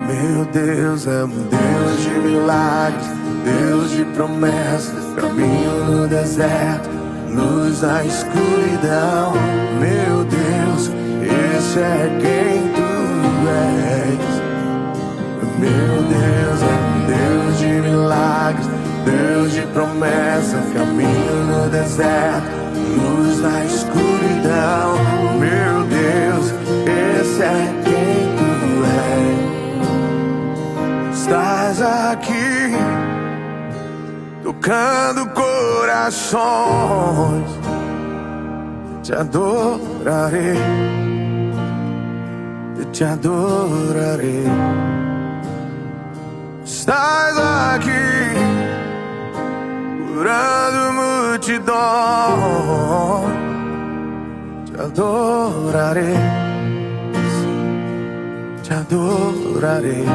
Meu Deus é um Deus de milagres, Deus de promessas, caminho no deserto, luz na escuridão. Meu Deus, esse é quem tu és. Meu Deus é um Deus de milagres, Deus de promessas, caminho no deserto, luz na escuridão. Meu Deus, esse é quem tu és. Estás aqui, tocando corações. Te adorarei, te adorarei. Estás aqui, curando multidões. Te adorarei, te adorarei.